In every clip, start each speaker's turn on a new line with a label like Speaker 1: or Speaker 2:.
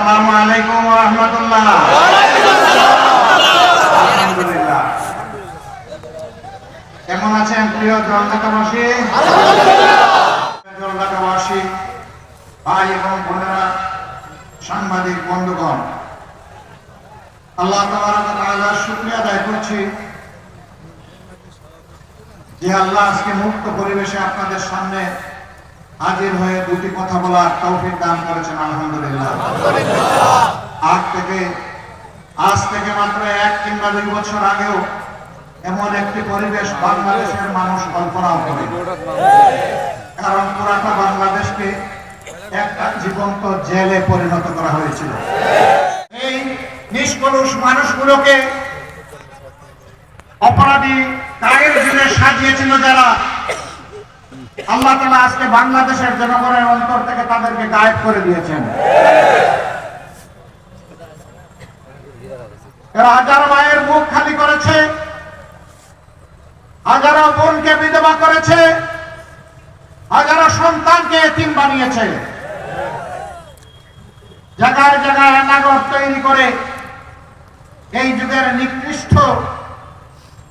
Speaker 1: আসসালামু আলাইকুম ওয়া রাহমাতুল্লাহ। আলহামদুলিল্লাহ। কেমন আছেন প্রিয় জলঢাকাবাসী? জলঢাকাবাসী ভাই এবং বোনেরা, সাংবাদিক বন্ধুগণ, আল্লাহ তাবারক ওয়া তাআলার শুকরিয়া আদায় করছি যে আল্লাহ আজকে মুক্ত পরিবেশে আপনাদের সামনে হাজির হয়ে দুটি কথা বলার তৌফিক দান করেছেন। আলহামদুলিল্লাহ। আজ থেকে মাত্র 1 কিংবা 2 বছর আগেও এমন একটি পরিবেশ বাংলাদেশের মানুষ কল্পনাও করে, কারণ পুরাটা বাংলাদেশকে একটা জীবন্ত জেলে পরিণত করা হয়েছিল। এই নিষ্কলুষ মানুষগুলোকে অপরাধী কায়ের জুড়ে সাজিয়েছিল যারা, আল্লাহ তাআলা আজকে বাংলাদেশের জনগণের অন্তর থেকে তাদেরকে গায়েব করে দিয়েছেন। এরা হাজারো মায়ের মুখ খালি করেছে, হাজারো বোনকে বিধবা করেছে, হাজারো সন্তানকে এতিম বানিয়েছে, জায়গায় জায়গায় নাগর তৈরি করে এই যুগের নিকৃষ্ট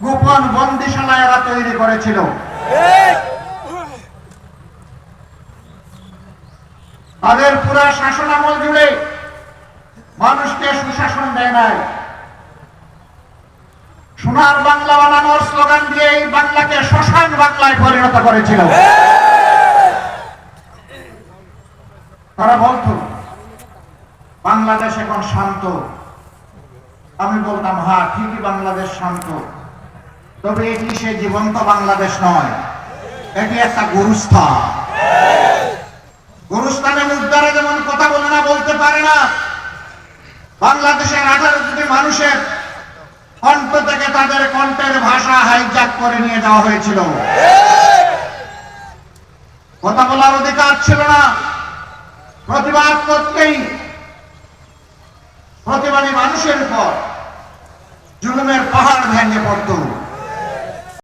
Speaker 1: গোপন বন্দিশালা এরা তৈরি করেছিল। তাদের পুরা শাসন আমল জুড়ে মানুষকে সুশাসন দেয় নাই, সোনার বাংলা বানানোর স্লোগান দিয়ে এই বাংলাকে শ্মশান বাংলায় পরিণত করেছিল। তারা বলতো বাংলাদেশ এখন শান্ত। আমি বলতাম হ্যাঁ ঠিকই, বাংলাদেশ শান্ত, তবে এটি সে জীবন্ত বাংলাদেশ নয়, এটি একটা গুরুস্থান। গুরুস্থানে মুদ্রারা যেমন কথা বলে না, বলতে পারে না, বাংলাদেশের 18 কোটি মানুষের কণ্ঠ থেকে তাদের কণ্ঠের ভাষা হাইজ্যাক করে নিয়ে যাওয়া হয়েছিল। কথা বলার অধিকার ছিল না। প্রতিবাদ করতেই প্রতিবাদী মানুষের উপর জুলুমের পাহাড় ভেঙে পড়ত।